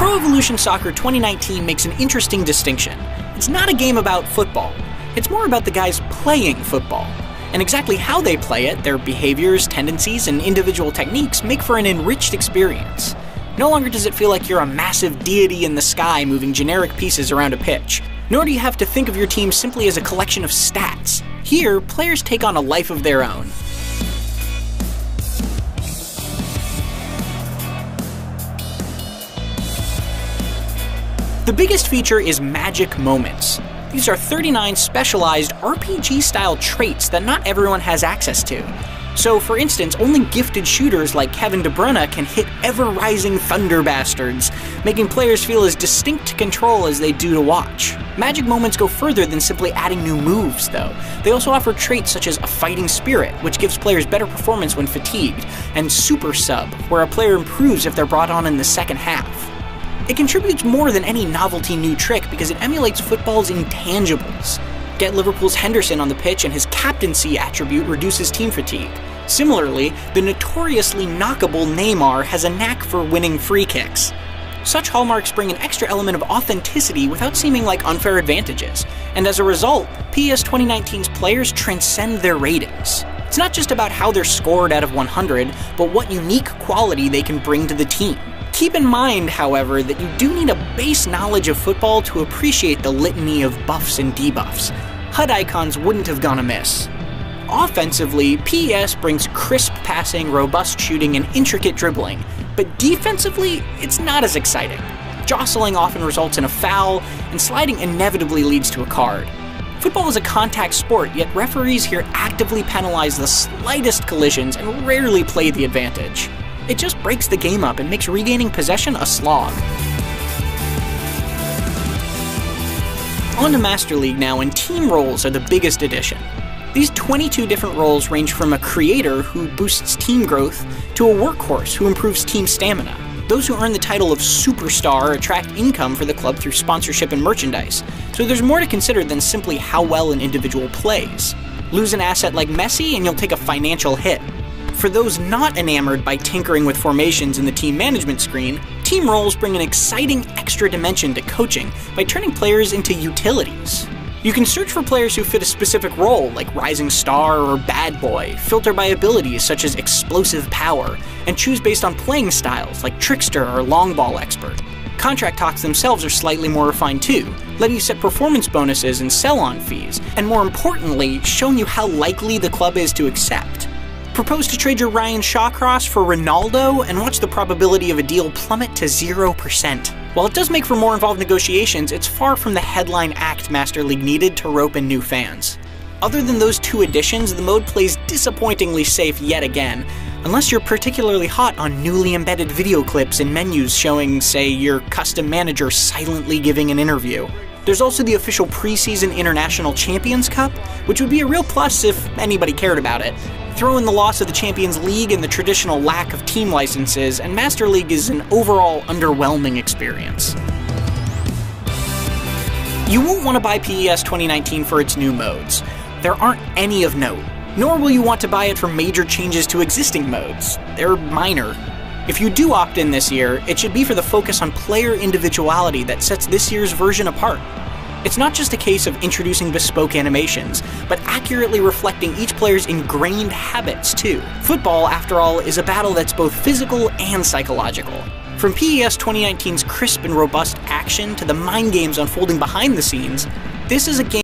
Pro Evolution Soccer 2019 makes an interesting distinction. It's not a game about football. It's more about the guys playing football. And exactly how they play it, their behaviors, tendencies, and individual techniques make for an enriched experience. No longer does it feel like you're a massive deity in the sky moving generic pieces around a pitch. Nor do you have to think of your team simply as a collection of stats. Here, players take on a life of their own. The biggest feature is Magic Moments. These are 39 specialized RPG-style traits that not everyone has access to. So, for instance, only gifted shooters like Kevin De Bruyne can hit ever-rising thunder bastards, making players feel as distinct to control as they do to watch. Magic Moments go further than simply adding new moves, though. They also offer traits such as a fighting spirit, which gives players better performance when fatigued, and Super Sub, where a player improves if they're brought on in the second half. It contributes more than any novelty new trick because it emulates football's intangibles. Get Liverpool's Henderson on the pitch and his captaincy attribute reduces team fatigue. Similarly, the notoriously knockable Neymar has a knack for winning free kicks. Such hallmarks bring an extra element of authenticity without seeming like unfair advantages, and as a result, PES 2019's players transcend their ratings. It's not just about how they're scored out of 100, but what unique quality they can bring to the team. Keep in mind, however, that you do need a base knowledge of football to appreciate the litany of buffs and debuffs. HUD icons wouldn't have gone amiss. Offensively, PES brings crisp passing, robust shooting, and intricate dribbling, but defensively, it's not as exciting. Jostling often results in a foul, and sliding inevitably leads to a card. Football is a contact sport, yet referees here actively penalize the slightest collisions and rarely play the advantage. It just breaks the game up and makes regaining possession a slog. On to Master League now, and team roles are the biggest addition. These 22 different roles range from a creator who boosts team growth to a workhorse who improves team stamina. Those who earn the title of superstar attract income for the club through sponsorship and merchandise, so there's more to consider than simply how well an individual plays. Lose an asset like Messi and you'll take a financial hit. For those not enamored by tinkering with formations in the team management screen, team roles bring an exciting extra dimension to coaching by turning players into utilities. You can search for players who fit a specific role, like Rising Star or Bad Boy, filter by abilities such as Explosive Power, and choose based on playing styles like Trickster or Long Ball Expert. Contract talks themselves are slightly more refined too, letting you set performance bonuses and sell-on fees, and more importantly, showing you how likely the club is to accept. Propose to trade your Ryan Shawcross for Ronaldo and watch the probability of a deal plummet to 0%. While it does make for more involved negotiations, it's far from the headline act Master League needed to rope in new fans. Other than those two additions, the mode plays disappointingly safe yet again, unless you're particularly hot on newly embedded video clips and menus showing, say, your custom manager silently giving an interview. There's also the official preseason International Champions Cup, which would be a real plus if anybody cared about it. Throw in the loss of the Champions League and the traditional lack of team licenses, and Master League is an overall underwhelming experience. You won't want to buy PES 2019 for its new modes. There aren't any of note. Nor will you want to buy it for major changes to existing modes. They're minor. If you do opt in this year, it should be for the focus on player individuality that sets this year's version apart. It's not just a case of introducing bespoke animations, but accurately reflecting each player's ingrained habits too. Football, after all, is a battle that's both physical and psychological. From PES 2019's crisp and robust action to the mind games unfolding behind the scenes, this is a game